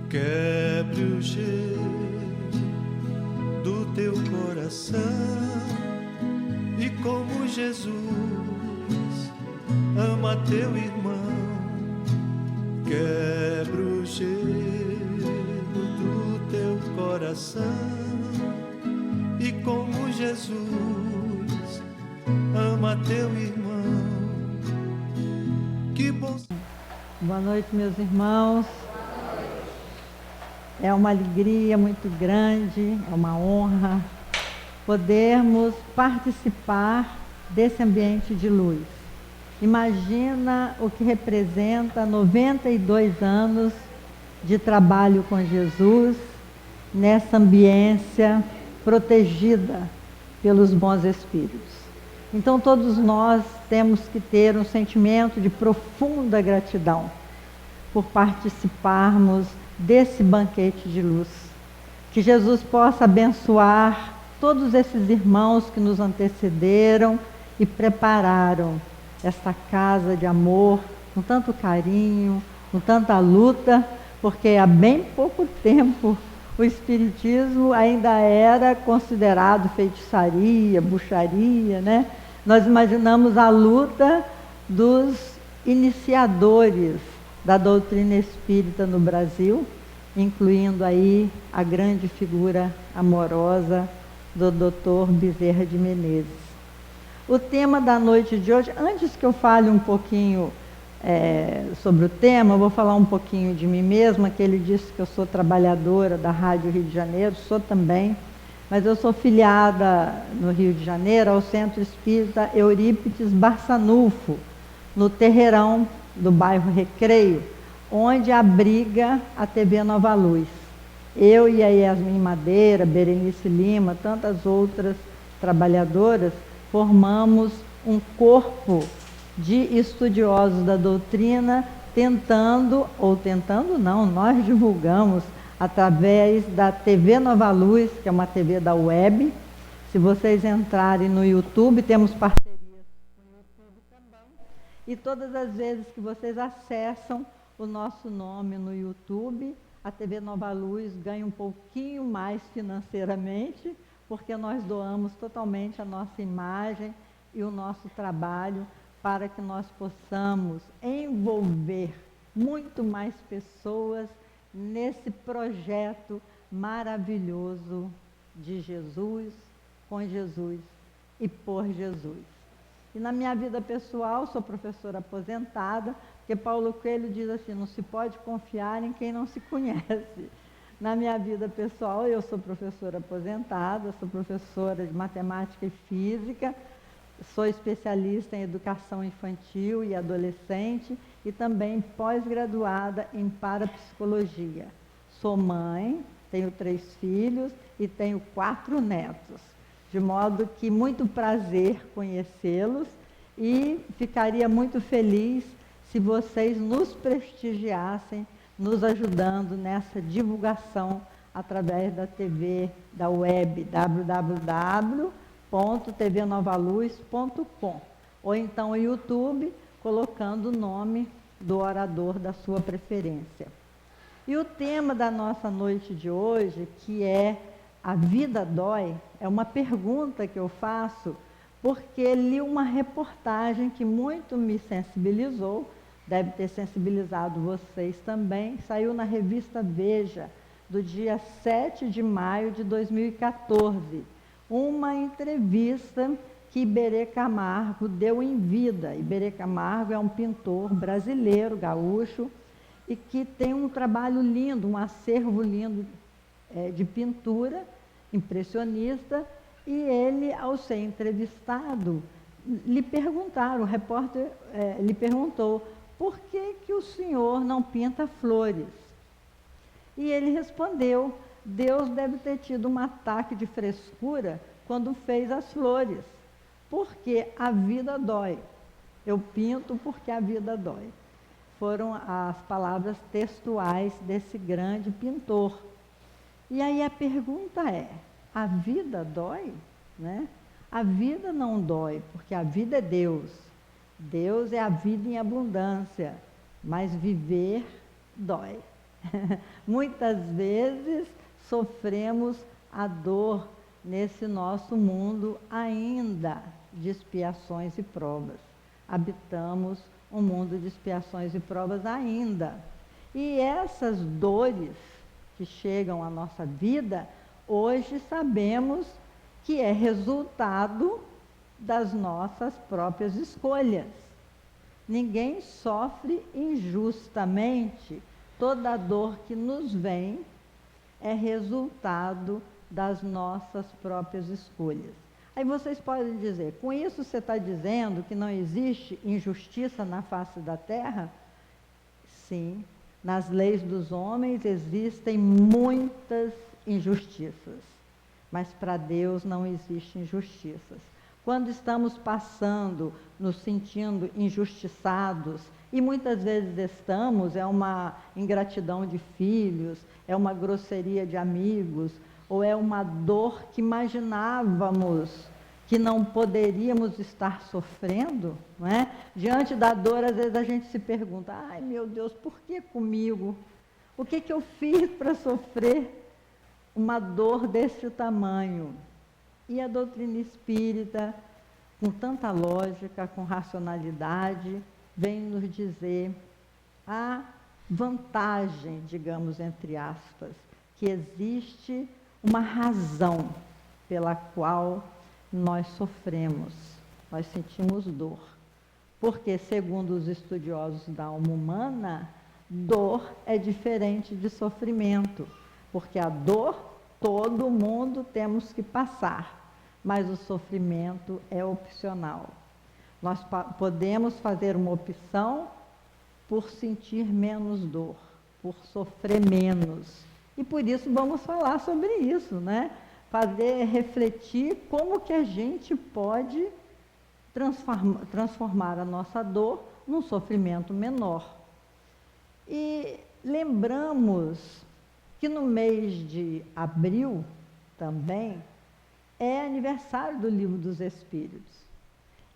Quebre o gelo do teu coração e como Jesus ama teu irmão. Quebre o gelo do teu coração e como Jesus ama teu irmão. Que bom. Boa noite, meus irmãos. É uma alegria muito grande, é uma honra podermos participar desse ambiente de luz. Imagina o que representa 92 anos de trabalho com Jesus nessa ambiência protegida pelos bons espíritos. Então todos nós temos que ter um sentimento de profunda gratidão por participarmos desse banquete de luz. Que Jesus possa abençoar todos esses irmãos que nos antecederam e prepararam esta casa de amor com tanto carinho, com tanta luta, porque há bem pouco tempo o espiritismo ainda era considerado feitiçaria, bruxaria, né? Nós imaginamos a luta dos iniciadores da doutrina espírita no Brasil, incluindo aí a grande figura amorosa do Dr. Bezerra de Menezes. O tema da noite de hoje, antes que eu fale um pouquinho sobre o tema, eu vou falar um pouquinho de mim mesma, que ele disse que eu sou trabalhadora da Rádio Rio de Janeiro, sou também, mas eu sou filiada no Rio de Janeiro ao Centro Espírita Eurípides Barçanufo, no Terreirão do bairro Recreio, onde abriga a TV Nova Luz. Eu e a Yasmin Madeira, Berenice Lima, tantas outras trabalhadoras, formamos um corpo de estudiosos da doutrina, nós divulgamos através da TV Nova Luz, que é uma TV da web. Se vocês entrarem no YouTube, temos parcerias com o YouTube também. E todas as vezes que vocês acessam o nosso nome no YouTube, a TV Nova Luz ganha um pouquinho mais financeiramente, porque nós doamos totalmente a nossa imagem e o nosso trabalho para que nós possamos envolver muito mais pessoas nesse projeto maravilhoso de Jesus, com Jesus e por Jesus. E na minha vida pessoal, sou professora aposentada, porque Paulo Coelho diz assim, não se pode confiar em quem não se conhece. Na minha vida pessoal, eu sou professora aposentada, sou professora de matemática e física, sou especialista em educação infantil e adolescente e também pós-graduada em parapsicologia. Sou mãe, tenho 3 filhos e tenho 4 netos. De modo que muito prazer conhecê-los e ficaria muito feliz se vocês nos prestigiassem, nos ajudando nessa divulgação através da TV, da web, www.tvnovaluz.com, ou então o YouTube, colocando o nome do orador da sua preferência. E o tema da nossa noite de hoje, que é A Vida Dói, é uma pergunta que eu faço porque li uma reportagem que muito me sensibilizou, deve ter sensibilizado vocês também, saiu na revista Veja, do dia 7 de maio de 2014, uma entrevista que Iberê Camargo deu em vida. Iberê Camargo é um pintor brasileiro, gaúcho, e que tem um trabalho lindo, um acervo lindo de pintura impressionista, e ele, ao ser entrevistado, lhe perguntaram, o repórter lhe perguntou, por que o senhor não pinta flores? E ele respondeu, Deus deve ter tido um ataque de frescura quando fez as flores, porque a vida dói. Eu pinto porque a vida dói. Foram as palavras textuais desse grande pintor. E aí a pergunta é, a vida dói? Né? A vida não dói, porque a vida é Deus. Deus é a vida em abundância, mas viver dói. Muitas vezes sofremos a dor nesse nosso mundo ainda de expiações e provas. Habitamos um mundo de expiações e provas ainda. E essas dores que chegam à nossa vida, hoje sabemos que é resultado das nossas próprias escolhas. Ninguém sofre injustamente. Toda dor que nos vem é resultado das nossas próprias escolhas. Aí vocês podem dizer, com isso você está dizendo que não existe injustiça na face da terra? Sim, nas leis dos homens existem muitas injustiças, mas para Deus não existem injustiças. Quando estamos passando, nos sentindo injustiçados, e muitas vezes estamos, é uma ingratidão de filhos, é uma grosseria de amigos, ou é uma dor que imaginávamos que não poderíamos estar sofrendo, não é? Diante da dor, às vezes a gente se pergunta, ai meu Deus, por que comigo? O que eu fiz para sofrer uma dor desse tamanho? E a doutrina espírita, com tanta lógica, com racionalidade, vem nos dizer a vantagem, digamos, entre aspas, que existe uma razão pela qual nós sofremos, nós sentimos dor. Porque, segundo os estudiosos da alma humana, dor é diferente de sofrimento, porque a dor todo mundo temos que passar, mas o sofrimento é opcional. Nós podemos fazer uma opção por sentir menos dor, por sofrer menos. E por isso vamos falar sobre isso, né? Fazer refletir como que a gente pode transformar a nossa dor num sofrimento menor. E lembramos que no mês de abril também é aniversário do Livro dos Espíritos.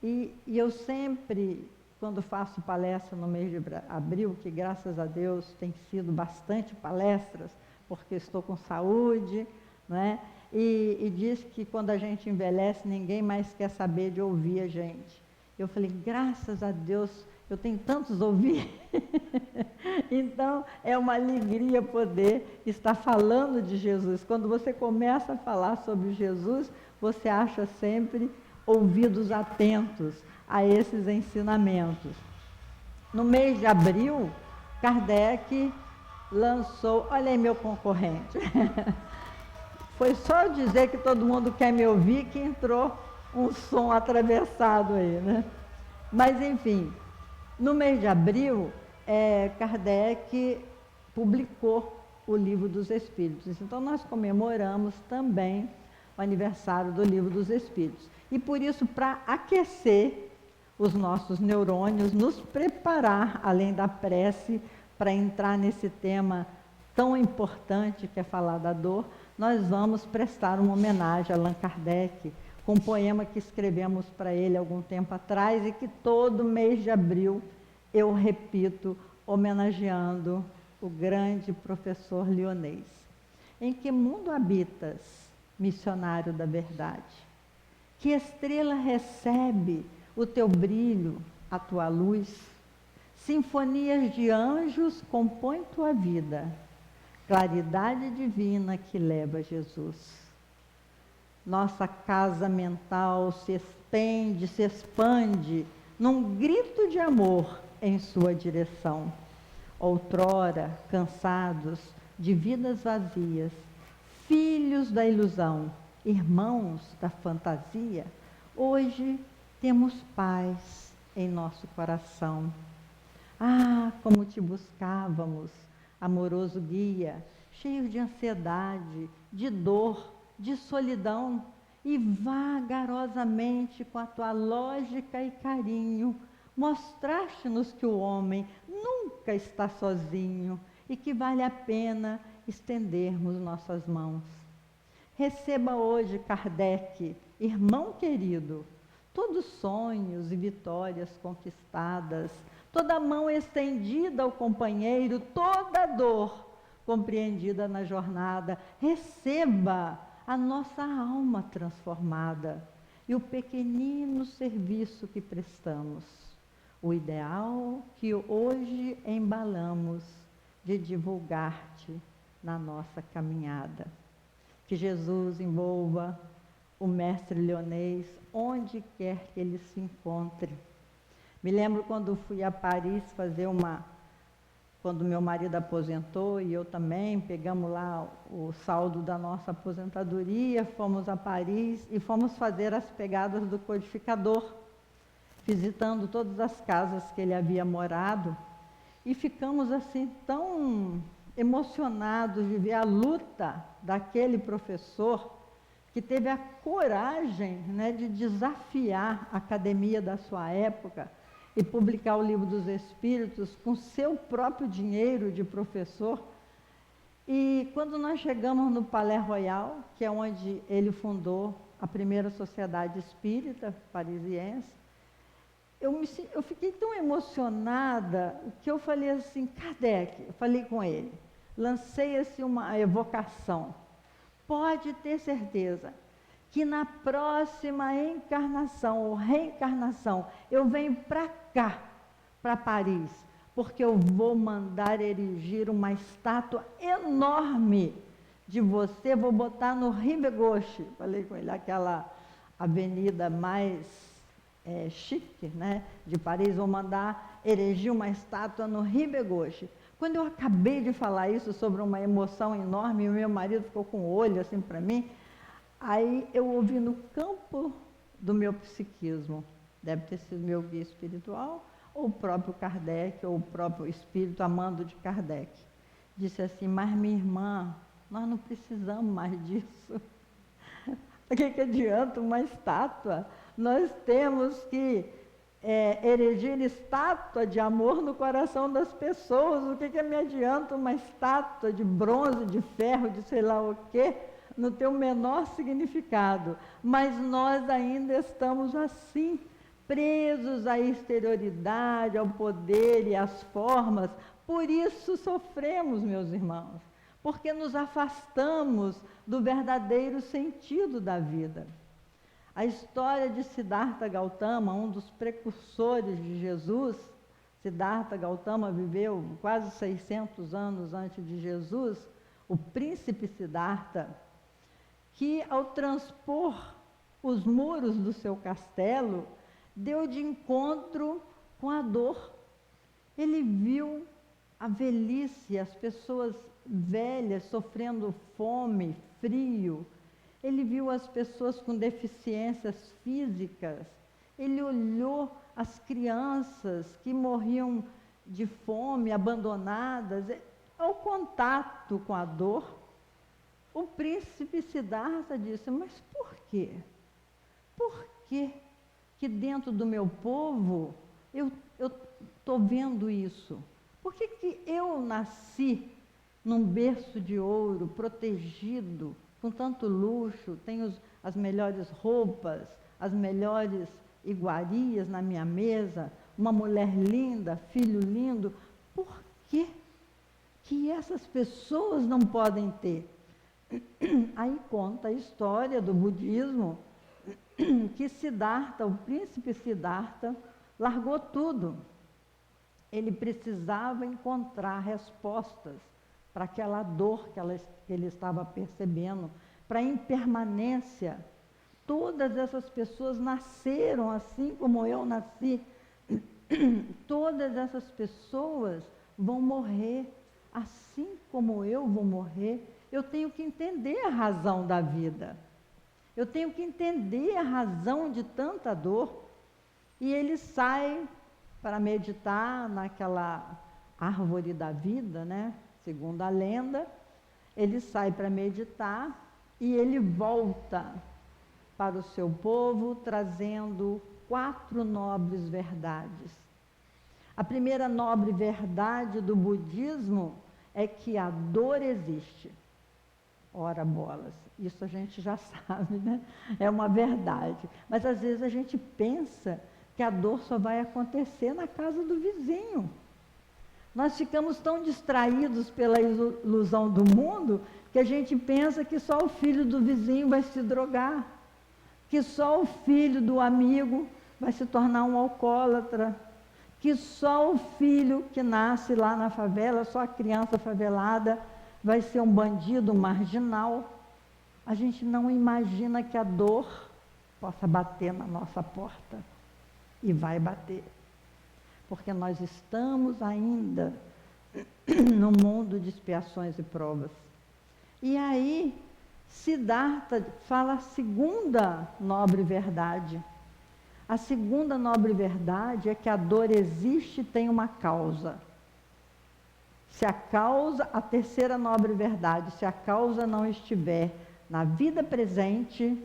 E eu sempre, quando faço palestra no mês de abril, que graças a Deus tem sido bastante palestras, porque estou com saúde, né? E diz que quando a gente envelhece, ninguém mais quer saber de ouvir a gente. Eu falei, graças a Deus, eu tenho tantos ouvidos. Então, é uma alegria poder estar falando de Jesus. Quando você começa a falar sobre Jesus, você acha sempre ouvidos atentos a esses ensinamentos. No mês de abril, Kardec lançou, olha aí meu concorrente, foi só dizer que todo mundo quer me ouvir que entrou um som atravessado aí, né? Mas enfim, no mês de abril, Kardec publicou o Livro dos Espíritos. Então nós comemoramos também o aniversário do Livro dos Espíritos. E por isso, para aquecer os nossos neurônios, nos preparar, além da prece, para entrar nesse tema tão importante que é falar da dor, nós vamos prestar uma homenagem a Allan Kardec, com um poema que escrevemos para ele algum tempo atrás e que todo mês de abril eu repito, homenageando o grande professor Lyonês. Em que mundo habitas, missionário da verdade? Que estrela recebe o teu brilho, a tua luz? Sinfonias de anjos compõem tua vida, claridade divina que leva Jesus. Nossa casa mental se estende, se expande num grito de amor em sua direção. Outrora, cansados de vidas vazias, filhos da ilusão, irmãos da fantasia, hoje temos paz em nosso coração. Ah, como te buscávamos, amoroso guia, cheio de ansiedade, de dor, de solidão, e vagarosamente, com a tua lógica e carinho, mostraste-nos que o homem nunca está sozinho e que vale a pena estendermos nossas mãos. Receba hoje, Kardec, irmão querido, todos os sonhos e vitórias conquistadas, toda mão estendida ao companheiro, toda dor compreendida na jornada. Receba a nossa alma transformada e o pequenino serviço que prestamos, o ideal que hoje embalamos de divulgar-te na nossa caminhada. Que Jesus envolva o mestre Leonês onde quer que ele se encontre. Me lembro quando fui a Paris fazer quando meu marido aposentou e eu também, pegamos lá o saldo da nossa aposentadoria, fomos a Paris e fomos fazer as pegadas do codificador, visitando todas as casas que ele havia morado, e ficamos assim tão emocionados de ver a luta daquele professor que teve a coragem, né, de desafiar a academia da sua época e publicar o Livro dos Espíritos com seu próprio dinheiro de professor. E quando nós chegamos no Palais Royal, que é onde ele fundou a primeira sociedade espírita parisiense, eu fiquei tão emocionada que eu falei assim, Kardec, eu falei com ele, lancei assim uma evocação. Pode ter certeza que na próxima encarnação ou reencarnação eu venho para cá, para Paris, porque eu vou mandar erigir uma estátua enorme de você, vou botar no Rue de Gauche, falei com ele, aquela avenida mais chique, né, de Paris, vou mandar erigir uma estátua no Rue de Gauche. Quando eu acabei de falar isso sobre uma emoção enorme, o meu marido ficou com o olho assim para mim, aí eu ouvi no campo do meu psiquismo, deve ter sido meu guia espiritual, ou o próprio Kardec, ou o próprio espírito amando de Kardec, disse assim, mas minha irmã, nós não precisamos mais disso. O que adianta uma estátua? Nós temos que erigir estátua de amor no coração das pessoas. O que me adianta uma estátua de bronze, de ferro, de sei lá o quê? Não tem o menor significado. Mas nós ainda estamos assim, presos à exterioridade, ao poder e às formas. Por isso sofremos, meus irmãos, porque nos afastamos do verdadeiro sentido da vida. A história de Siddhartha Gautama, um dos precursores de Jesus, Siddhartha Gautama viveu quase 600 anos antes de Jesus, o príncipe Siddhartha, que ao transpor os muros do seu castelo, deu de encontro com a dor. Ele viu a velhice, as pessoas velhas sofrendo fome, frio. Ele viu as pessoas com deficiências físicas. Ele olhou as crianças que morriam de fome, abandonadas. Ao contato com a dor, o príncipe Siddhartha disse, mas por quê? Por que dentro do meu povo eu estou vendo isso? Por que eu nasci num berço de ouro, protegido, com tanto luxo, tenho as melhores roupas, as melhores iguarias na minha mesa, uma mulher linda, filho lindo? Por que essas pessoas não podem ter? Aí conta a história do budismo, que Siddhartha, o príncipe Siddhartha, largou tudo. Ele precisava encontrar respostas para aquela dor que ele estava percebendo, para a impermanência. Todas essas pessoas nasceram assim como eu nasci. Todas essas pessoas vão morrer assim como eu vou morrer. Eu tenho que entender a razão da vida. Eu tenho que entender a razão de tanta dor. E ele sai para meditar naquela árvore da vida, né? Segundo a lenda, ele sai para meditar e ele volta para o seu povo trazendo 4 nobres verdades. A primeira nobre verdade do budismo é que a dor existe. Ora bolas, isso a gente já sabe, né? É uma verdade. Mas às vezes a gente pensa que a dor só vai acontecer na casa do vizinho. Nós ficamos tão distraídos pela ilusão do mundo que a gente pensa que só o filho do vizinho vai se drogar, que só o filho do amigo vai se tornar um alcoólatra, que só o filho que nasce lá na favela, só a criança favelada vai ser um bandido, um marginal. A gente não imagina que a dor possa bater na nossa porta. E vai bater. Porque nós estamos ainda no mundo de expiações e provas. E aí, Siddhartha fala a segunda nobre verdade. A segunda nobre verdade é que a dor existe e tem uma causa. Se a causa, a terceira nobre verdade, se a causa não estiver na vida presente,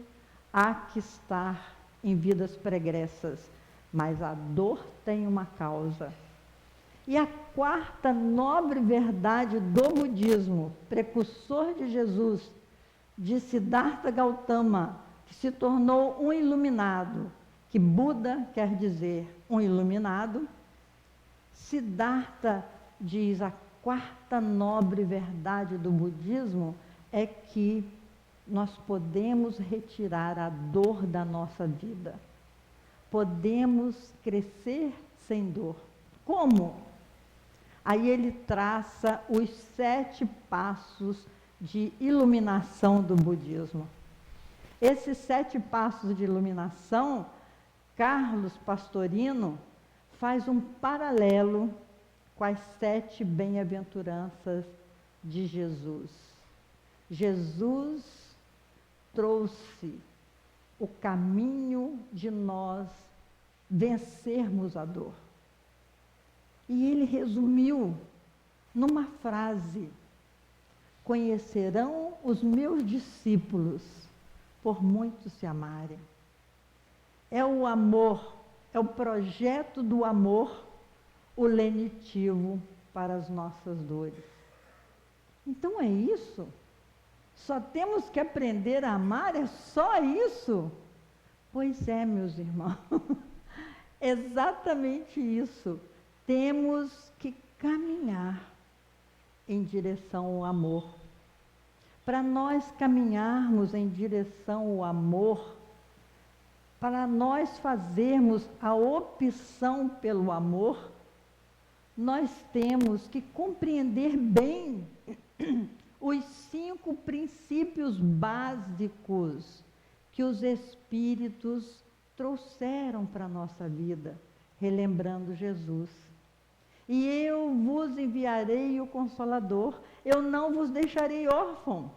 há que estar em vidas pregressas. Mas a dor tem uma causa. E a quarta nobre verdade do budismo, precursor de Jesus, de Siddhartha Gautama, que se tornou um iluminado, que Buda quer dizer um iluminado, Siddhartha diz a quarta nobre verdade do budismo é que nós podemos retirar a dor da nossa vida. Podemos crescer sem dor. Como? Aí ele traça os 7 passos de iluminação do budismo. Esses 7 passos de iluminação, Carlos Pastorino faz um paralelo com as 7 bem-aventuranças de Jesus. Jesus trouxe o caminho de nós vencermos a dor. E ele resumiu numa frase: conhecerão os meus discípulos por muito se amarem. É o amor, é o projeto do amor o lenitivo para as nossas dores. Então é isso? Só temos que aprender a amar? É só isso? Pois é, meus irmãos, exatamente isso. Temos que caminhar em direção ao amor. Para nós caminharmos em direção ao amor, para nós fazermos a opção pelo amor, nós temos que compreender bem os 5 princípios básicos que os Espíritos trouxeram para a nossa vida, relembrando Jesus. E eu vos enviarei o Consolador, eu não vos deixarei órfão.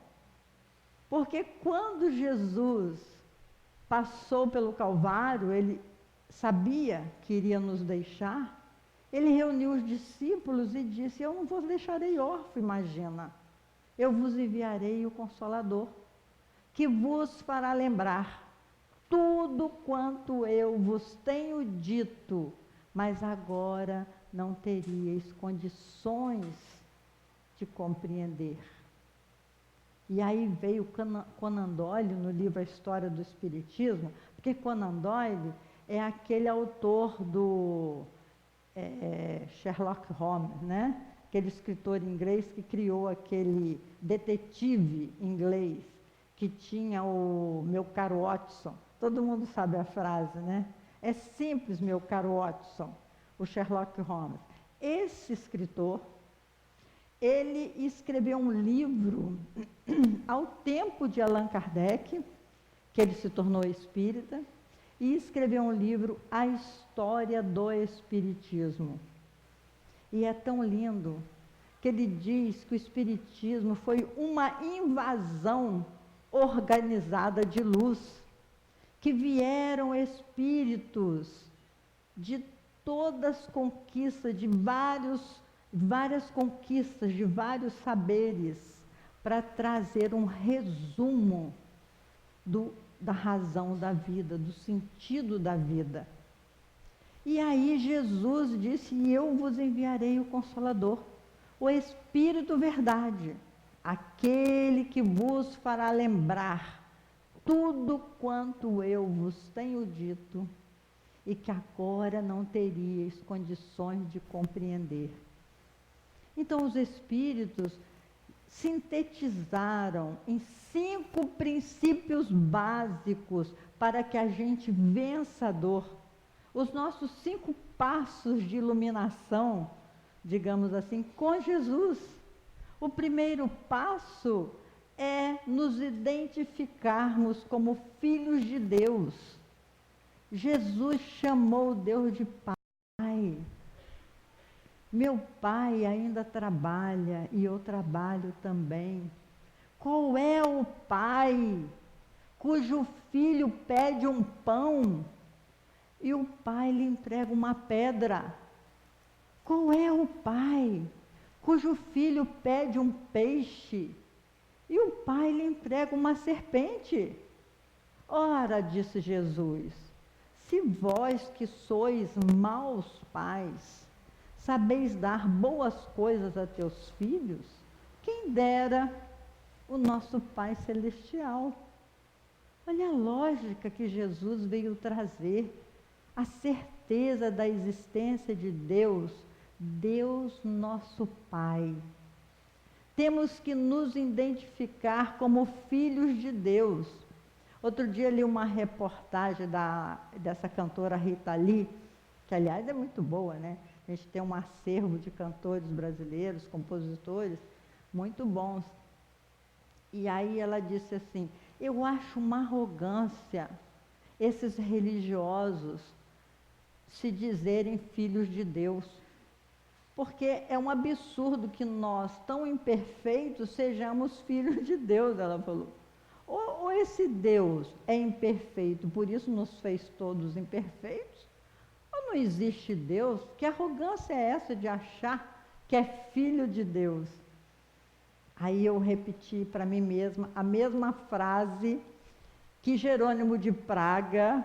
Porque quando Jesus passou pelo Calvário, ele sabia que iria nos deixar, ele reuniu os discípulos e disse: eu não vos deixarei órfão, imagina. Eu vos enviarei o Consolador, que vos fará lembrar tudo quanto eu vos tenho dito, mas agora não teríeis condições de compreender. E aí veio Conan Doyle no livro A História do Espiritismo, porque Conan Doyle é aquele autor do Sherlock Holmes, né? Aquele escritor inglês que criou aquele detetive inglês, que tinha o meu caro Watson. Todo mundo sabe a frase, né? É simples, meu caro Watson, o Sherlock Holmes. Esse escritor, ele escreveu um livro ao tempo de Allan Kardec, que ele se tornou espírita, e escreveu um livro, A História do Espiritismo. E é tão lindo que ele diz que o Espiritismo foi uma invasão organizada de luz, que vieram espíritos de todas as conquistas, de várias conquistas, de vários saberes, para trazer um resumo da razão da vida, do sentido da vida. E aí Jesus disse: e eu vos enviarei o Consolador. O Espírito verdade, aquele que vos fará lembrar tudo quanto eu vos tenho dito e que agora não teríeis condições de compreender. Então os Espíritos sintetizaram em 5 princípios básicos para que a gente vença a dor. Os nossos 5 passos de iluminação, digamos assim, com Jesus. O primeiro passo é nos identificarmos como filhos de Deus. Jesus chamou Deus de Pai. Meu pai ainda trabalha e eu trabalho também. Qual é o pai cujo filho pede um pão e o pai lhe entrega uma pedra? Qual é o pai cujo filho pede um peixe e o pai lhe entrega uma serpente? Ora, disse Jesus, se vós que sois maus pais, sabeis dar boas coisas a teus filhos, quem dera o nosso Pai Celestial. Olha a lógica que Jesus veio trazer, a certeza da existência de Deus, Deus nosso Pai. Temos que nos identificar como filhos de Deus. Outro dia li uma reportagem dessa cantora Rita Lee, que aliás é muito boa, né? A gente tem um acervo de cantores brasileiros, compositores, muito bons. E aí ela disse assim, eu acho uma arrogância esses religiosos se dizerem filhos de Deus. Porque é um absurdo que nós, tão imperfeitos, sejamos filhos de Deus, ela falou. Ou esse Deus é imperfeito, por isso nos fez todos imperfeitos? Ou não existe Deus? Que arrogância é essa de achar que é filho de Deus? Aí eu repeti para mim mesma a mesma frase que Jerônimo de Praga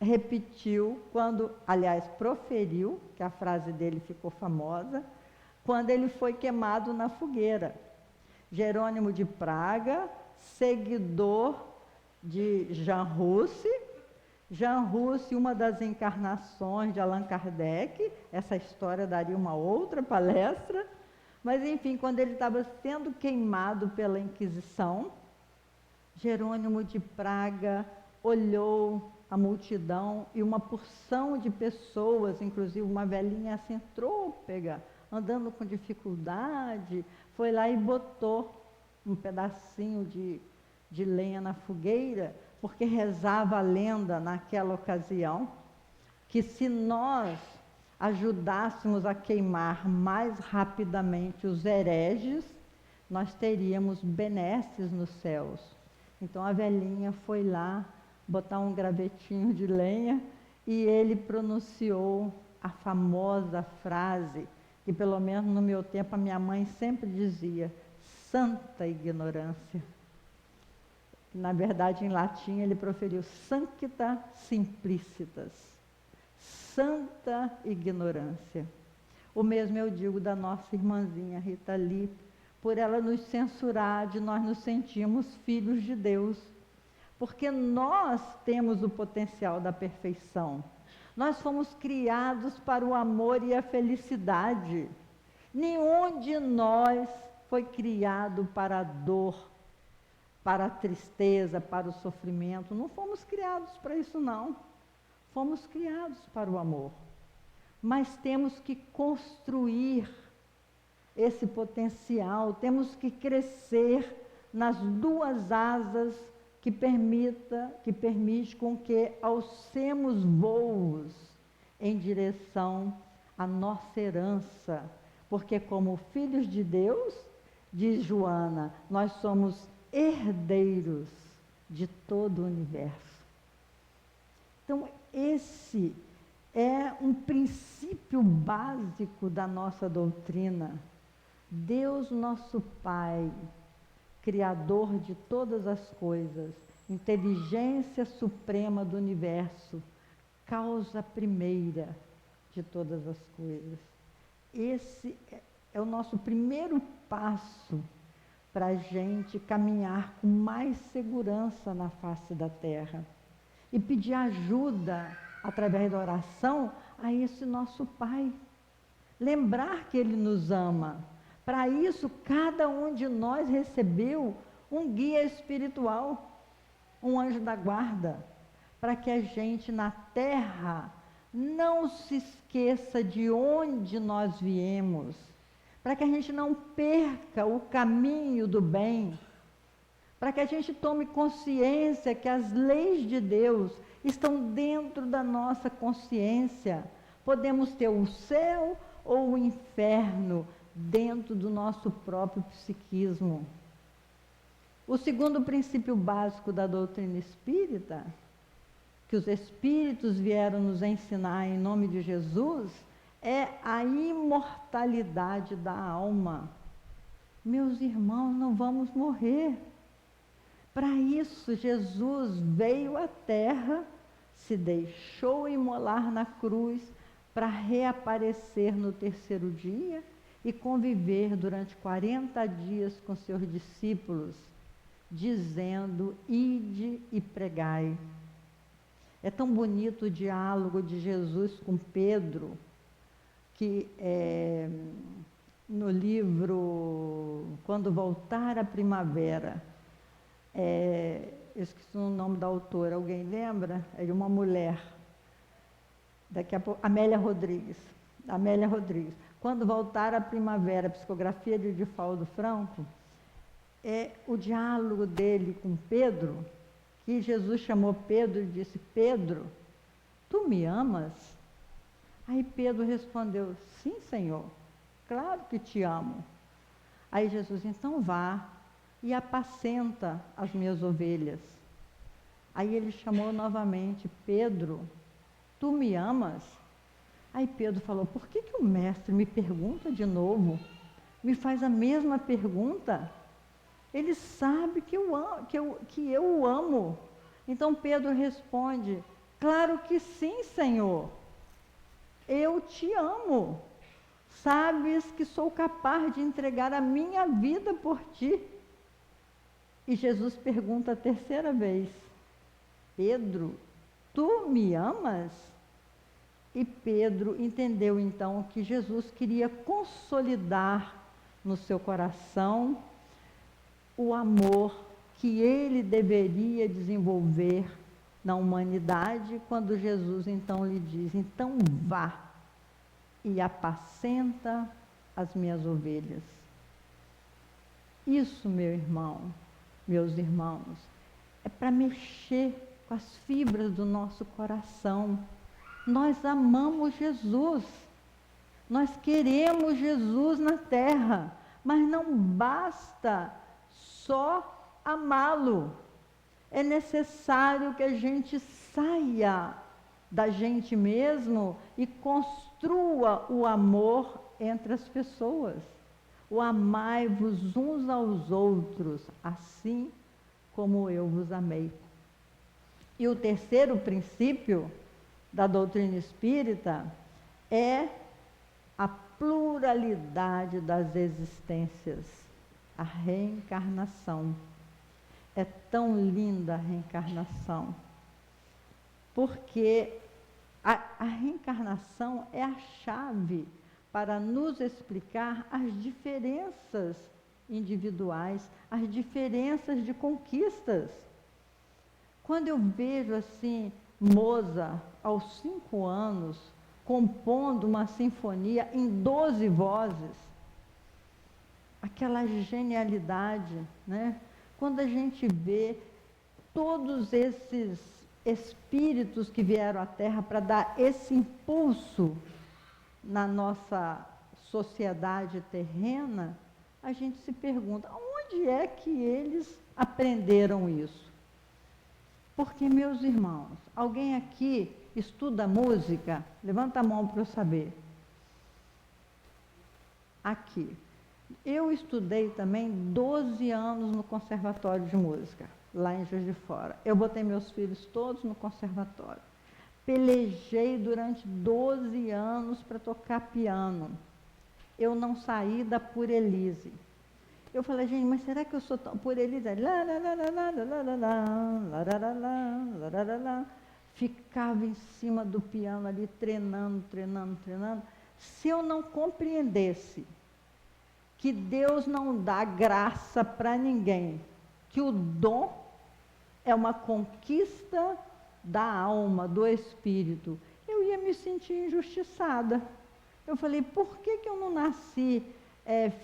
repetiu quando, aliás, proferiu, que a frase dele ficou famosa, quando ele foi queimado na fogueira. Jerônimo de Praga, seguidor de Jean Hus. Jean Hus, uma das encarnações de Allan Kardec, essa história daria uma outra palestra, mas enfim, quando ele estava sendo queimado pela Inquisição, Jerônimo de Praga olhou a multidão e uma porção de pessoas, inclusive uma velhinha assim, trôpega, andando com dificuldade, foi lá e botou um pedacinho de lenha na fogueira, porque rezava a lenda naquela ocasião, que se nós ajudássemos a queimar mais rapidamente os hereges, nós teríamos benesses nos céus. Então a velhinha foi lá botar um gravetinho de lenha e ele pronunciou a famosa frase, que pelo menos no meu tempo a minha mãe sempre dizia, santa ignorância. Na verdade, em latim, ele proferiu sancta simplicitas, santa ignorância. O mesmo eu digo da nossa irmãzinha Rita Lee, por ela nos censurar de nós nos sentirmos filhos de Deus, porque nós temos o potencial da perfeição. Nós fomos criados para o amor e a felicidade. Nenhum de nós foi criado para a dor, para a tristeza, para o sofrimento. Não fomos criados para isso, não. Fomos criados para o amor. Mas temos que construir esse potencial, temos que crescer nas 2 asas que permite com que alcemos voos em direção à nossa herança. Porque como filhos de Deus, diz Joana, nós somos herdeiros de todo o universo. Então, esse é um princípio básico da nossa doutrina. Deus nosso Pai, Criador de todas as coisas, inteligência suprema do universo, causa primeira de todas as coisas. Esse é o nosso primeiro passo para a gente caminhar com mais segurança na face da terra e pedir ajuda através da oração a esse nosso Pai. Lembrar que Ele nos ama. Para isso, cada um de nós recebeu um guia espiritual, um anjo da guarda, para que a gente na terra não se esqueça de onde nós viemos, para que a gente não perca o caminho do bem, para que a gente tome consciência que as leis de Deus estão dentro da nossa consciência. Podemos ter o céu ou o inferno dentro do nosso próprio psiquismo. O segundo princípio básico da doutrina espírita, que os espíritos vieram nos ensinar em nome de Jesus, é a imortalidade da alma. Meus irmãos, não vamos morrer. Para isso, Jesus veio à terra, se deixou imolar na cruz, para reaparecer no terceiro dia e conviver durante 40 dias com seus discípulos, dizendo: ide e pregai. É tão bonito o diálogo de Jesus com Pedro, que no livro Quando Voltar a Primavera, eu esqueci o nome da autora, alguém lembra? É de uma mulher, daqui a pouco, Amélia Rodrigues. Quando Voltar a Primavera, psicografia de Divaldo Franco, é o diálogo dele com Pedro, que Jesus chamou Pedro e disse: Pedro, tu me amas? Aí Pedro respondeu: sim, Senhor, claro que te amo. Aí Jesus: então vá e apacenta as minhas ovelhas. Aí ele chamou novamente: Pedro, tu me amas? Aí Pedro falou: por que o mestre me pergunta de novo? Me faz a mesma pergunta? Ele sabe que eu o amo. Então Pedro responde: claro que sim, Senhor. Eu te amo. Sabes que sou capaz de entregar a minha vida por ti. E Jesus pergunta a terceira vez: Pedro, tu me amas? E Pedro entendeu então que Jesus queria consolidar no seu coração o amor que ele deveria desenvolver na humanidade, quando Jesus então lhe diz: então vá e apacenta as minhas ovelhas. Isso, meu irmão, meus irmãos, é para mexer com as fibras do nosso coração. Nós amamos Jesus, nós queremos Jesus na terra, mas não basta só amá-lo. É necessário que a gente saia da gente mesmo e construa o amor entre as pessoas. O amai-vos uns aos outros, assim como eu vos amei. E o terceiro princípio da doutrina espírita é a pluralidade das existências, a reencarnação. É tão linda a reencarnação, porque a reencarnação é a chave para nos explicar as diferenças individuais, as diferenças de conquistas. Quando eu vejo assim Mozart, aos 5 anos, compondo uma sinfonia em 12 vozes, aquela genialidade, né? Quando a gente vê todos esses espíritos que vieram à Terra para dar esse impulso na nossa sociedade terrena, a gente se pergunta: onde é que eles aprenderam isso? Porque, meus irmãos, alguém aqui estuda música? Levanta a mão para eu saber. Aqui. Eu estudei também 12 anos no Conservatório de Música, lá em Juiz de Fora. Eu botei meus filhos todos no conservatório. Pelejei durante 12 anos para tocar piano. eu não saí da Purelise. Eu falei, gente, mas será que eu sou tão Purelise? Ficava em cima do piano ali, treinando. Se eu não compreendesse que Deus não dá graça para ninguém, que o dom é uma conquista da alma, do espírito, eu ia me sentir injustiçada. Eu falei, por que eu não nasci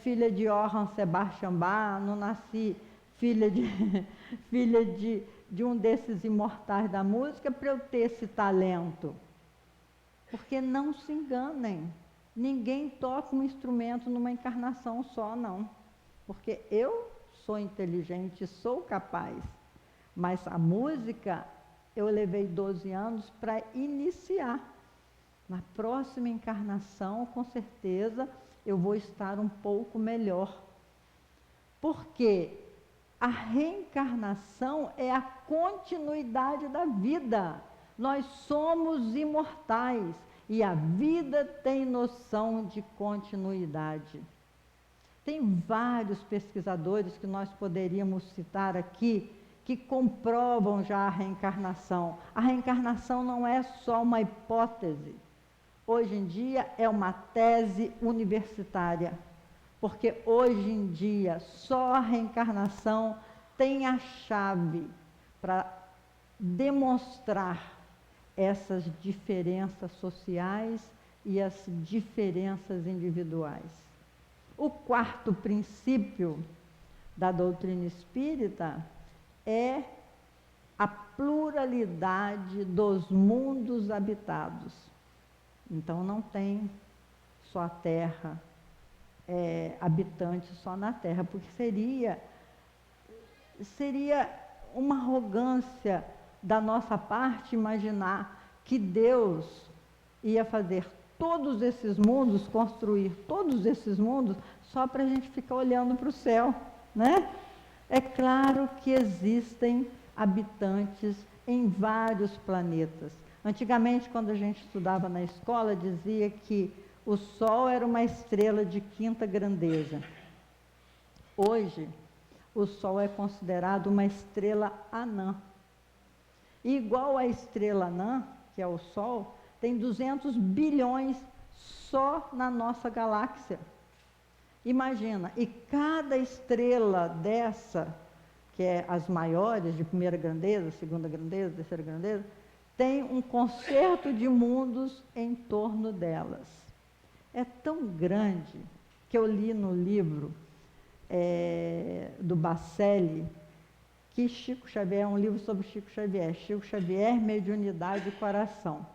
filha de Johann Sebastian Bach, não nasci filha de um desses imortais da música para eu ter esse talento? Porque não se enganem, ninguém toca um instrumento numa encarnação só, não. Porque eu sou inteligente, sou capaz, mas a música eu levei 12 anos para iniciar. Na próxima encarnação, com certeza, eu vou estar um pouco melhor. Porque a reencarnação é a continuidade da vida. Nós somos imortais e a vida tem noção de continuidade. Tem vários pesquisadores que nós poderíamos citar aqui que comprovam já a reencarnação. A reencarnação não é só uma hipótese. Hoje em dia é uma tese universitária, porque hoje em dia só a reencarnação tem a chave para demonstrar essas diferenças sociais e as diferenças individuais. O quarto princípio da doutrina espírita é a pluralidade dos mundos habitados. Então não tem só a Terra, habitantes só na Terra, porque seria uma arrogância da nossa parte imaginar que Deus ia fazer todos esses mundos, construir todos esses mundos, só para a gente ficar olhando para o céu, né? É claro que existem habitantes em vários planetas. Antigamente, quando a gente estudava na escola, dizia que o Sol era uma estrela de quinta grandeza. Hoje, o Sol é considerado uma estrela anã. E igual à estrela anã, que é o Sol, tem 200 bilhões só na nossa galáxia. Imagina, e cada estrela dessa, que é as maiores, de primeira grandeza, segunda grandeza, terceira grandeza, tem um concerto de mundos em torno delas. É tão grande que eu li no livro do Bacelli, que Chico Xavier, é um livro sobre Chico Xavier, Mediunidade e Coração,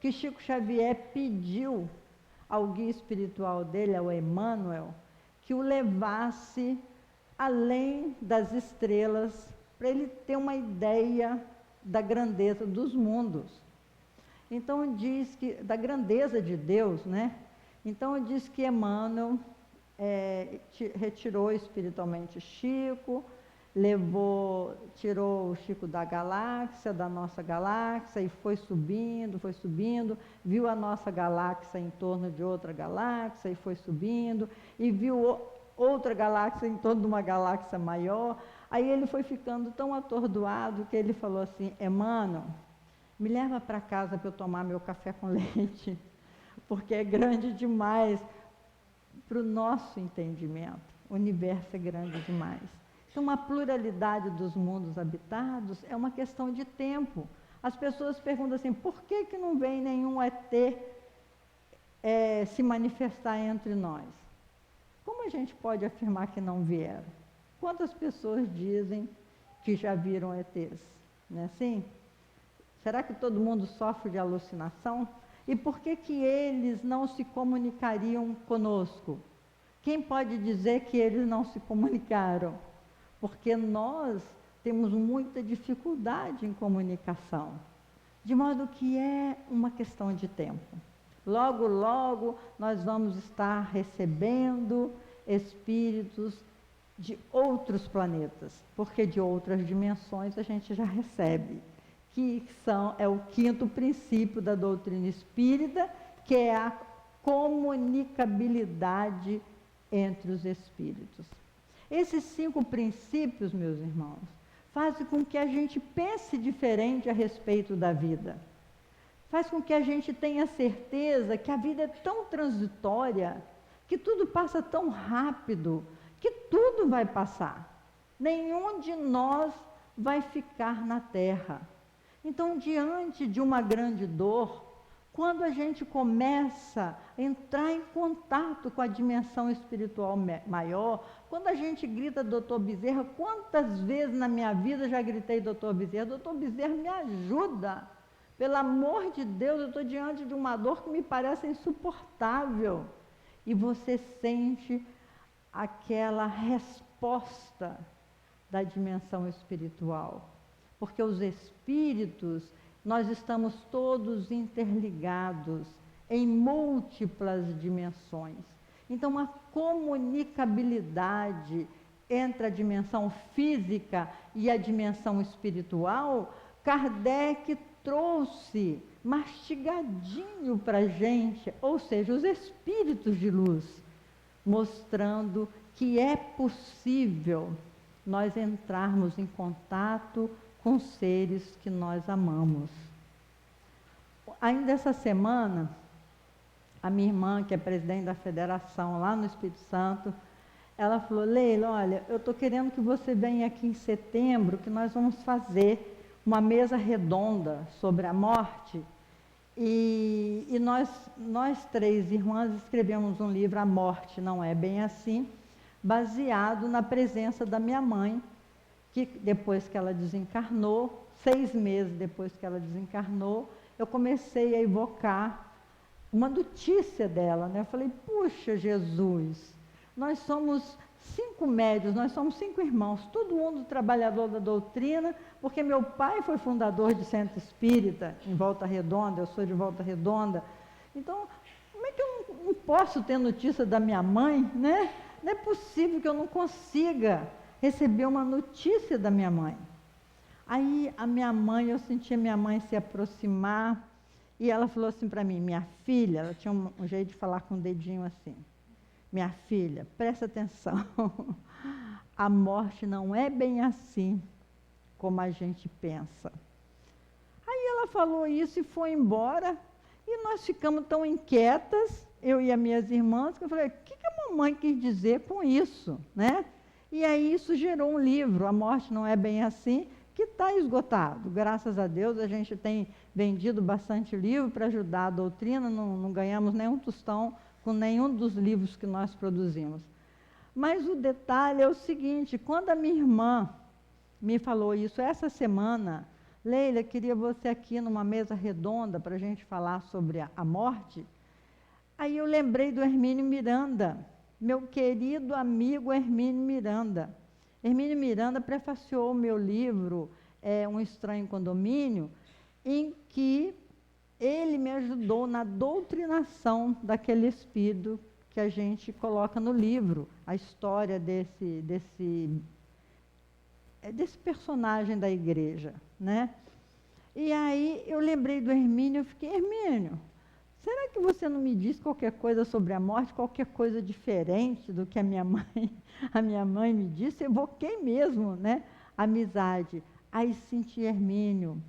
que Chico Xavier pediu ao guia espiritual dele, ao Emmanuel, que o levasse além das estrelas, para ele ter uma ideia da grandeza dos mundos. Então diz que, da grandeza de Deus, né? Então diz que Emmanuel retirou espiritualmente Chico, tirou o Chico da galáxia, da nossa galáxia, e foi subindo, viu a nossa galáxia em torno de outra galáxia, e foi subindo, e viu outra galáxia em torno de uma galáxia maior. Aí ele foi ficando tão atordoado que ele falou assim: Emmanuel, me leva para casa para eu tomar meu café com leite, porque é grande demais para o nosso entendimento. O universo é grande demais. Então, uma pluralidade dos mundos habitados é uma questão de tempo. As pessoas perguntam assim, por que não vem nenhum ET se manifestar entre nós? Como a gente pode afirmar que não vieram? Quantas pessoas dizem que já viram ETs? Não é assim? Será que todo mundo sofre de alucinação? E por que eles não se comunicariam conosco? Quem pode dizer que eles não se comunicaram? Porque nós temos muita dificuldade em comunicação, de modo que é uma questão de tempo. Logo, logo, nós vamos estar recebendo espíritos de outros planetas, porque de outras dimensões a gente já recebe, que é o quinto princípio da doutrina espírita, que é a comunicabilidade entre os espíritos. Esses 5 princípios, meus irmãos, fazem com que a gente pense diferente a respeito da vida. Faz com que a gente tenha certeza que a vida é tão transitória, que tudo passa tão rápido, que tudo vai passar. Nenhum de nós vai ficar na terra. Então, diante de uma grande dor, quando a gente começa a entrar em contato com a dimensão espiritual maior, quando a gente grita Dr. Bezerra, quantas vezes na minha vida já gritei Dr. Bezerra, Dr. Bezerra me ajuda, pelo amor de Deus, eu estou diante de uma dor que me parece insuportável. E você sente aquela resposta da dimensão espiritual, porque os espíritos, nós estamos todos interligados em múltiplas dimensões. Então, a comunicabilidade entre a dimensão física e a dimensão espiritual, Kardec trouxe mastigadinho para a gente, ou seja, os espíritos de luz, mostrando que é possível nós entrarmos em contato com seres que nós amamos. Ainda essa semana, a minha irmã, que é presidente da federação lá no Espírito Santo, ela falou: Leila, olha, eu estou querendo que você venha aqui em setembro, que nós vamos fazer uma mesa redonda sobre a morte. E nós 3 irmãs escrevemos um livro, A Morte Não É Bem Assim, baseado na presença da minha mãe, que depois que ela desencarnou, 6 meses depois que ela desencarnou, eu comecei a evocar uma notícia dela, né? Eu falei: puxa, Jesus, nós somos 5 médios, nós somos 5 irmãos, todo mundo trabalhador da doutrina, porque meu pai foi fundador de centro espírita em Volta Redonda, eu sou de Volta Redonda. Então, como é que eu não posso ter notícia da minha mãe, né? Não é possível que eu não consiga receber uma notícia da minha mãe. Aí a minha mãe, eu senti a minha mãe se aproximar, e ela falou assim para mim: minha filha, ela tinha um jeito de falar com o dedinho assim, minha filha, presta atenção, a morte não é bem assim como a gente pensa. Aí ela falou isso e foi embora, e nós ficamos tão inquietas, eu e as minhas irmãs, que eu falei: o que a mamãe quis dizer com isso, né? E aí isso gerou um livro, A Morte Não É Bem Assim, que está esgotado. Graças a Deus a gente tem vendido bastante livro para ajudar a doutrina, não ganhamos nenhum tostão com nenhum dos livros que nós produzimos. Mas o detalhe é o seguinte: quando a minha irmã me falou isso essa semana, Leila, queria você aqui numa mesa redonda para a gente falar sobre a morte, aí eu lembrei do Hermínio Miranda, meu querido amigo Hermínio Miranda. Hermínio Miranda prefaciou o meu livro, Um Estranho Condomínio, em que ele me ajudou na doutrinação daquele espírito que a gente coloca no livro, a história desse personagem da igreja, né? E aí eu lembrei do Hermínio, eu fiquei: Hermínio, será que você não me diz qualquer coisa sobre a morte, qualquer coisa diferente do que a minha mãe me disse? Evoquei mesmo, né, amizade. Aí senti Hermínio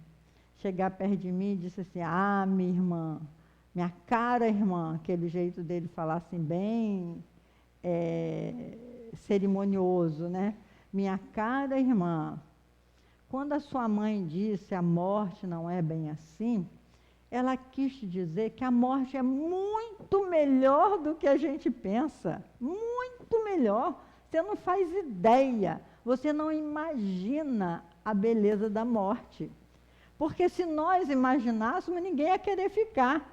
chegar perto de mim e disse assim: ah, minha irmã, minha cara irmã, aquele jeito dele falar assim bem cerimonioso, né? Minha cara irmã, quando a sua mãe disse a morte não é bem assim, ela quis te dizer que a morte é muito melhor do que a gente pensa, muito melhor. Você não faz ideia, você não imagina a beleza da morte. Porque se nós imaginássemos, ninguém ia querer ficar.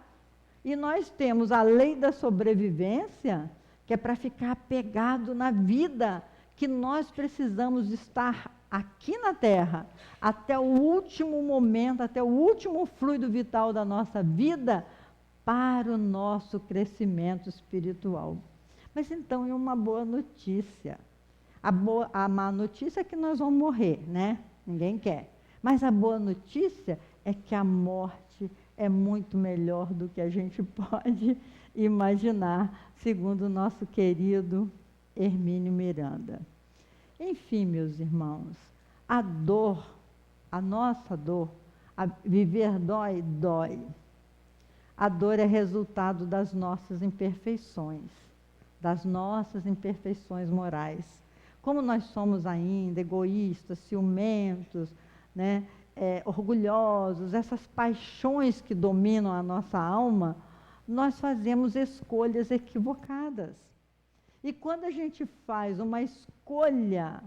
E nós temos a lei da sobrevivência, que é para ficar apegado na vida, que nós precisamos estar aqui na Terra, até o último momento, até o último fluido vital da nossa vida, para o nosso crescimento espiritual. Mas então é uma boa notícia. A má notícia é que nós vamos morrer, né? Ninguém quer. Mas a boa notícia é que a morte é muito melhor do que a gente pode imaginar, segundo o nosso querido Hermínio Miranda. Enfim, meus irmãos, a dor, a nossa dor, viver dói, dói. A dor é resultado das nossas imperfeições morais. Como nós somos ainda egoístas, ciumentos, né, orgulhosos, essas paixões que dominam a nossa alma, nós fazemos escolhas equivocadas. E quando a gente faz uma escolha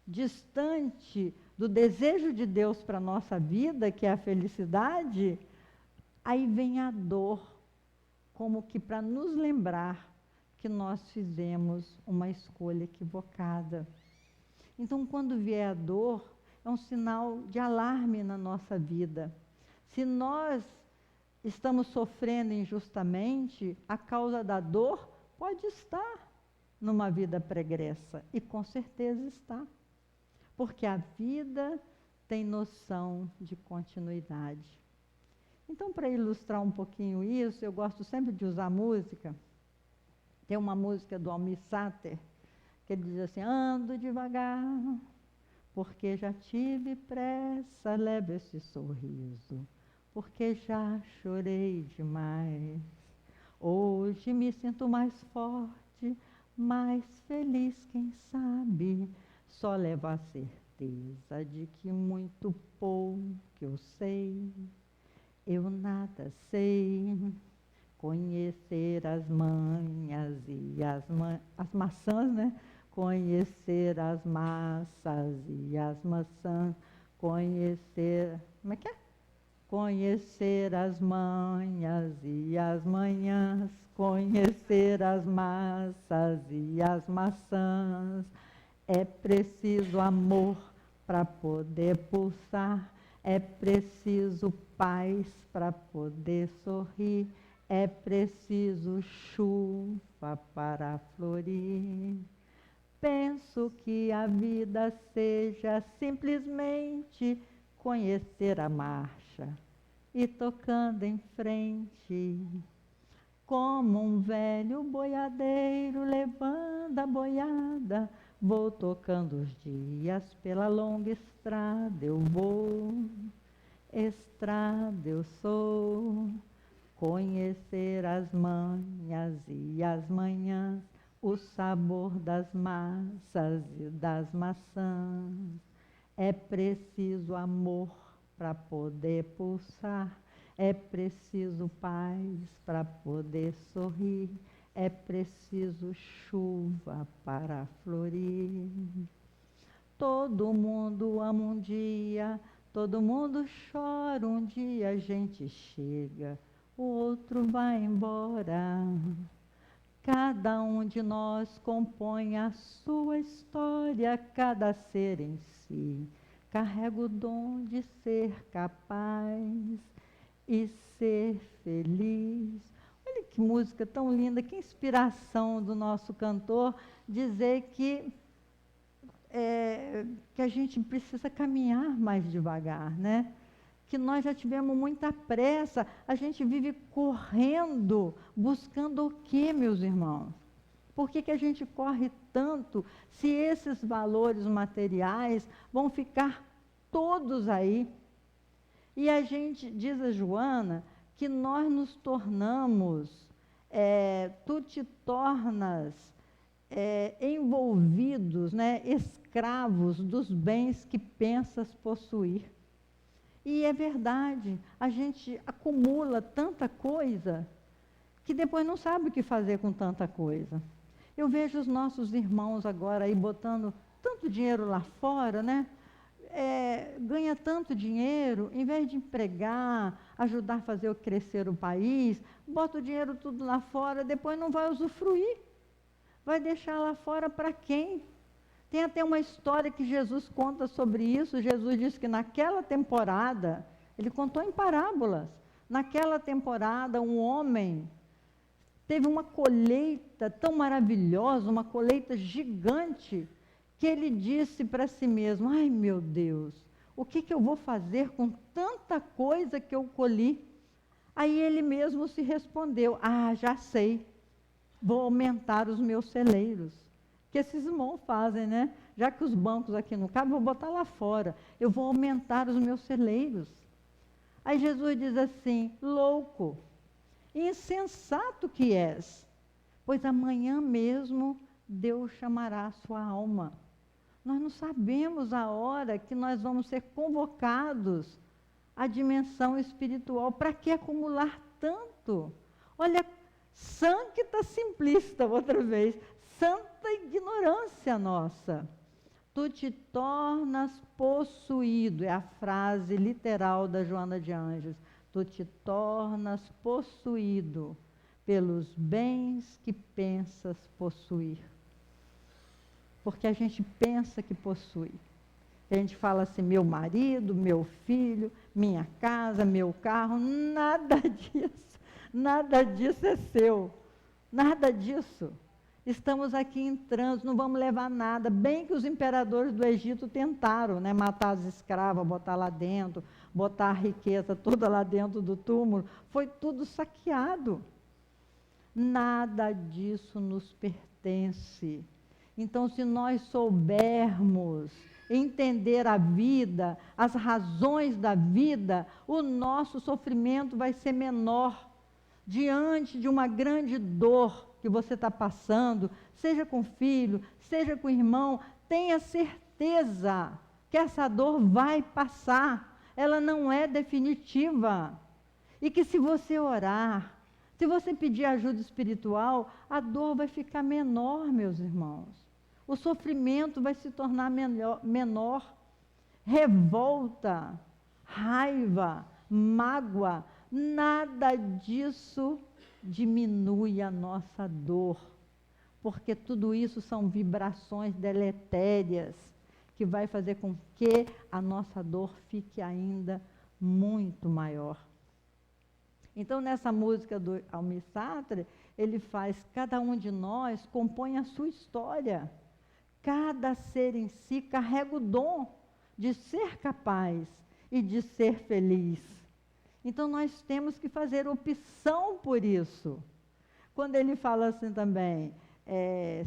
distante do desejo de Deus para a nossa vida, que é a felicidade, aí vem a dor, como que para nos lembrar que nós fizemos uma escolha equivocada. Então, quando vier a dor, é um sinal de alarme na nossa vida. Se nós estamos sofrendo injustamente, a causa da dor pode estar numa vida pregressa, e com certeza está. Porque a vida tem noção de continuidade. Então, para ilustrar um pouquinho isso, eu gosto sempre de usar música. Tem uma música do Almir Sater, que ele diz assim: ando devagar, porque já tive pressa, leve esse sorriso, porque já chorei demais. Hoje me sinto mais forte, mais feliz, quem sabe, só levo a certeza de que muito pouco eu sei. Eu nada sei, conhecer as manhas e as maçãs, né? Conhecer as massas e as maçãs, conhecer, como é que é? Conhecer as manhas e as manhãs, conhecer as massas e as maçãs. É preciso amor para poder pulsar, é preciso paz para poder sorrir, é preciso chuva para florir. Penso que a vida seja simplesmente conhecer a marcha e tocando em frente, como um velho boiadeiro levando a boiada. Vou tocando os dias pela longa estrada, eu vou, estrada eu sou. Conhecer as manhas e as manhãs, o sabor das massas e das maçãs. É preciso amor para poder pulsar, é preciso paz para poder sorrir, é preciso chuva para florir. Todo mundo ama um dia, todo mundo chora um dia, a gente chega, o outro vai embora. Cada um de nós compõe a sua história, cada ser em si carrega o dom de ser capaz e ser feliz. Olha que música tão linda, que inspiração do nosso cantor dizer que a gente precisa caminhar mais devagar, né? Que nós já tivemos muita pressa, a gente vive correndo, buscando o quê, meus irmãos? Por que a gente corre tanto se esses valores materiais vão ficar todos aí? E a gente, diz a Joana, que nós nos tornamos, tu te tornas envolvidos, né, escravos dos bens que pensas possuir. E é verdade, a gente acumula tanta coisa que depois não sabe o que fazer com tanta coisa. Eu vejo os nossos irmãos agora aí botando tanto dinheiro lá fora, né? Ganha tanto dinheiro, em vez de empregar, ajudar a fazer crescer o país, bota o dinheiro tudo lá fora, depois não vai usufruir. Vai deixar lá fora para quem? Tem até uma história que Jesus conta sobre isso. Jesus disse que naquela temporada, ele contou em parábolas, naquela temporada um homem teve uma colheita tão maravilhosa, uma colheita gigante, que ele disse para si mesmo: ai meu Deus, o que eu vou fazer com tanta coisa que eu colhi? Aí ele mesmo se respondeu: ah, já sei, vou aumentar os meus celeiros. Que esses irmãos fazem, né? Já que os bancos aqui não cabem, vou botar lá fora. Eu vou aumentar os meus celeiros. Aí Jesus diz assim: louco, insensato que és, pois amanhã mesmo Deus chamará a sua alma. Nós não sabemos a hora que nós vamos ser convocados à dimensão espiritual. Para que acumular tanto? Olha, sancta simplista, outra vez, santa ignorância nossa. Tu te tornas possuído, é a frase literal da Joana de Ângeles. Tu te tornas possuído pelos bens que pensas possuir. Porque a gente pensa que possui. A gente fala assim: meu marido, meu filho, minha casa, meu carro. Nada disso é seu. Nada disso. Estamos aqui em trânsito, não vamos levar nada. Bem que os imperadores do Egito tentaram, né, matar as escravas, botar lá dentro, botar a riqueza toda lá dentro do túmulo. Foi tudo saqueado. Nada disso nos pertence. Então, se nós soubermos entender a vida, as razões da vida, o nosso sofrimento vai ser menor. Diante de uma grande dor que você está passando, seja com o filho, seja com o irmão, tenha certeza que essa dor vai passar. Ela não é definitiva. E que se você orar, se você pedir ajuda espiritual, a dor vai ficar menor, meus irmãos. O sofrimento vai se tornar menor. Revolta, raiva, mágoa, nada disso diminui a nossa dor. Porque tudo isso são vibrações deletérias que vai fazer com que a nossa dor fique ainda muito maior. Então, nessa música do Almir Sater, ele faz: cada um de nós compõe a sua história. Cada ser em si carrega o dom de ser capaz e de ser feliz. Então, nós temos que fazer opção por isso. Quando ele fala assim também,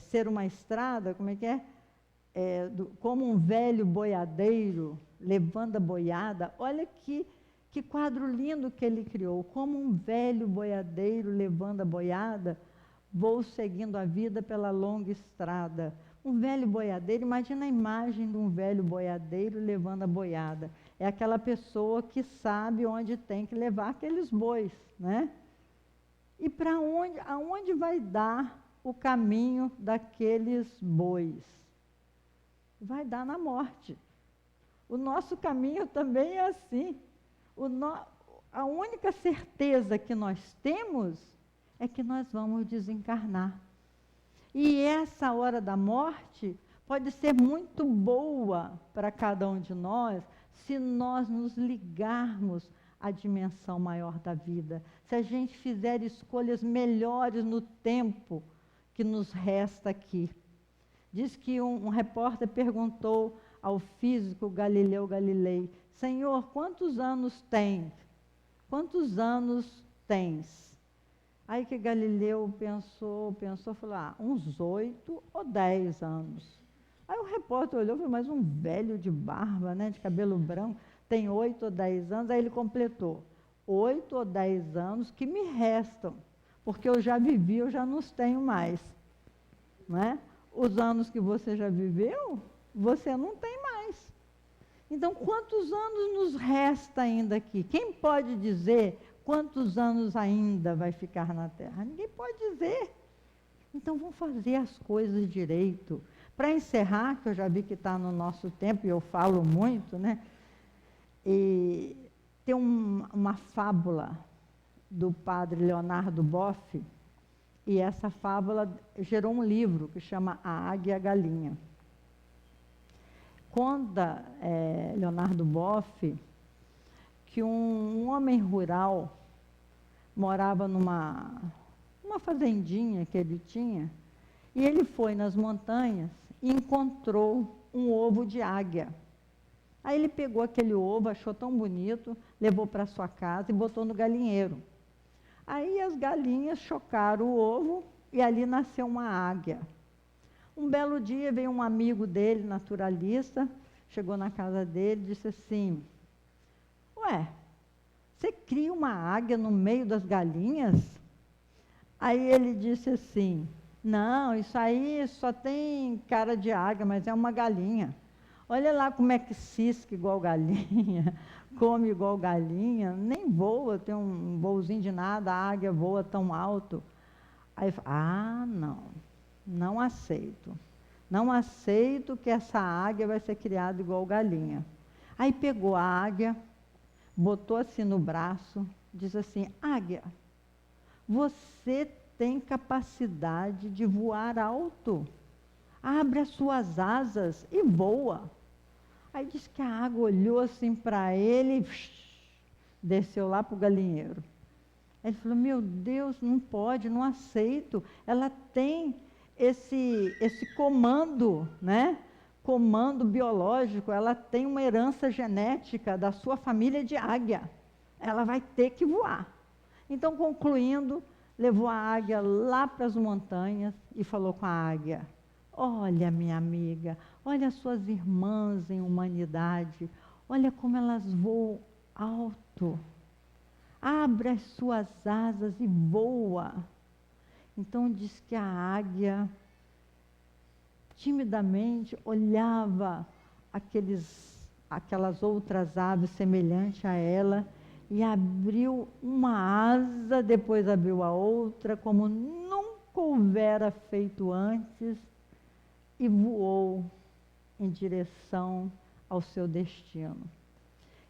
ser uma estrada, como é que é? Como um velho boiadeiro levando a boiada. Olha que quadro lindo que ele criou. Como um velho boiadeiro levando a boiada, vou seguindo a vida pela longa estrada. Um velho boiadeiro, imagina a imagem de um velho boiadeiro levando a boiada. É aquela pessoa que sabe onde tem que levar aqueles bois, né? E para onde, aonde vai dar o caminho daqueles bois? Vai dar na morte. O nosso caminho também é assim. A única certeza que nós temos é que nós vamos desencarnar. E essa hora da morte pode ser muito boa para cada um de nós, se nós nos ligarmos à dimensão maior da vida. Se a gente fizer escolhas melhores no tempo que nos resta aqui. Diz que um repórter perguntou ao físico Galileu Galilei: Senhor, quantos anos tem? Quantos anos tens? Aí que Galileu pensou, falou: uns 8 ou 10 anos. Aí o repórter olhou e falou: mas um velho de barba, né, de cabelo branco, tem 8 ou 10 anos? Aí ele completou: 8 ou 10 anos que me restam, porque eu já vivi, eu já não os tenho mais. Não é? Os anos que você já viveu, você não tem mais. Então, quantos anos nos resta ainda aqui? Quem pode dizer quantos anos ainda vai ficar na Terra? Ninguém pode dizer. Então, vamos fazer as coisas direito. Para encerrar, que eu já vi que está no nosso tempo, e eu falo muito, né? E tem uma fábula do padre Leonardo Boff, e essa fábula gerou um livro que chama A Águia e a Galinha. Conta Leonardo Boff que um homem rural morava numa fazendinha que ele tinha, e ele foi nas montanhas e encontrou um ovo de águia. Aí ele pegou aquele ovo, achou tão bonito, levou para sua casa e botou no galinheiro. Aí as galinhas chocaram o ovo e ali nasceu uma águia. Um belo dia veio um amigo dele, naturalista, chegou na casa dele e disse assim: ué, você cria uma águia no meio das galinhas? Aí ele disse assim: não, isso aí só tem cara de águia, mas é uma galinha. Olha lá como é que cisca igual galinha, come igual galinha, nem voa, tem um voozinho de nada, a águia voa tão alto. Aí, não aceito. Não aceito que essa águia vai ser criada igual galinha. Aí pegou a águia, botou assim no braço, diz assim: águia, você tem capacidade de voar alto. Abre as suas asas e voa. Aí diz que a água olhou assim para ele e desceu lá para o galinheiro. Aí ele falou: meu Deus, não pode, não aceito. Ela tem esse comando, né? Comando biológico, ela tem uma herança genética da sua família de águia. Ela vai ter que voar. Então, concluindo, levou a águia lá para as montanhas e falou com a águia: olha, minha amiga, olha as suas irmãs em humanidade, olha como elas voam alto. Abre as suas asas e voa. Então diz que a águia timidamente olhava aquelas outras aves semelhantes a ela e abriu uma asa, depois abriu a outra, como nunca houvera feito antes, e voou em direção ao seu destino.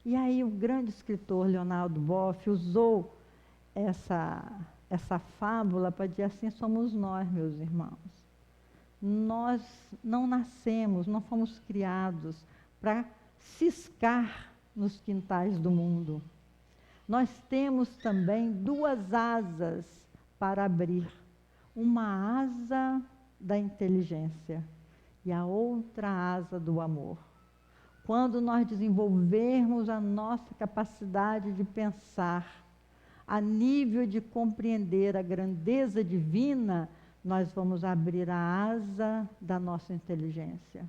E aí o grande escritor Leonardo Boff usou essa fábula para dizer assim: somos nós, meus irmãos. Nós não nascemos, não fomos criados para ciscar nos quintais do mundo. Nós temos também duas asas para abrir. Uma asa da inteligência e a outra asa do amor. Quando nós desenvolvermos a nossa capacidade de pensar a nível de compreender a grandeza divina, nós vamos abrir a asa da nossa inteligência.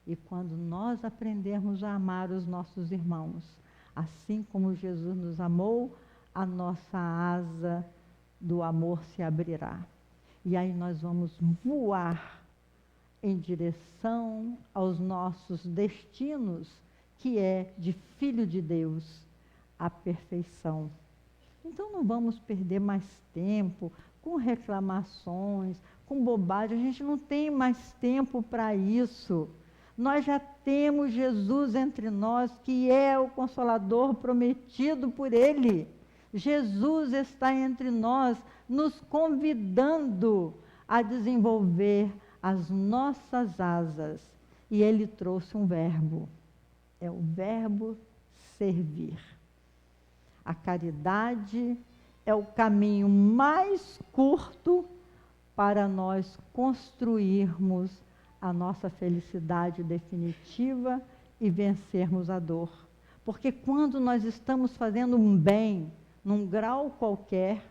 E quando nós aprendermos a amar os nossos irmãos, assim como Jesus nos amou, a nossa asa do amor se abrirá. E aí nós vamos voar em direção aos nossos destinos, que é de Filho de Deus, a perfeição. Então não vamos perder mais tempo com reclamações, com bobagem. A gente não tem mais tempo para isso. Nós já temos Jesus entre nós, que é o Consolador prometido por Ele. Jesus está entre nós, nos convidando a desenvolver as nossas asas. E Ele trouxe um verbo. É o verbo servir. A caridade é o caminho mais curto para nós construirmos a nossa felicidade definitiva e vencermos a dor. Porque quando nós estamos fazendo um bem, num grau qualquer,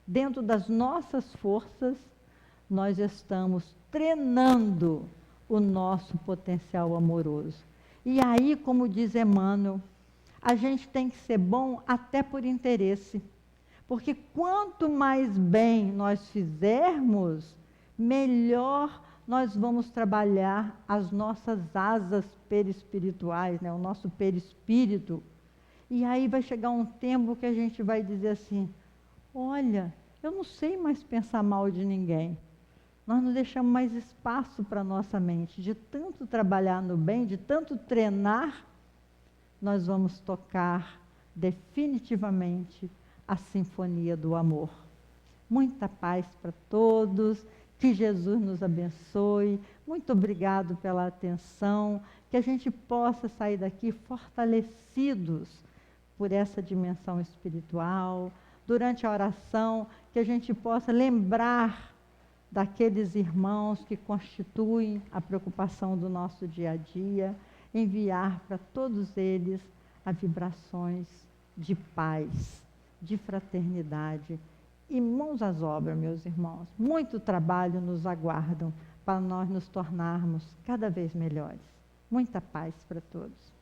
dentro das nossas forças, nós estamos treinando o nosso potencial amoroso. E aí, como diz Emmanuel, a gente tem que ser bom até por interesse. Porque quanto mais bem nós fizermos, melhor nós vamos trabalhar as nossas asas perispirituais, né? O nosso perispírito. E aí vai chegar um tempo que a gente vai dizer assim: olha, eu não sei mais pensar mal de ninguém. Nós não deixamos mais espaço para a nossa mente. De tanto trabalhar no bem, de tanto treinar, nós vamos tocar definitivamente a sinfonia do amor. Muita paz para todos, que Jesus nos abençoe. Muito obrigado pela atenção, que a gente possa sair daqui fortalecidos por essa dimensão espiritual. Durante a oração, que a gente possa lembrar daqueles irmãos que constituem a preocupação do nosso dia a dia, enviar para todos eles as vibrações de paz, de fraternidade e mãos às obras, meus irmãos. Muito trabalho nos aguardam para nós nos tornarmos cada vez melhores. Muita paz para todos.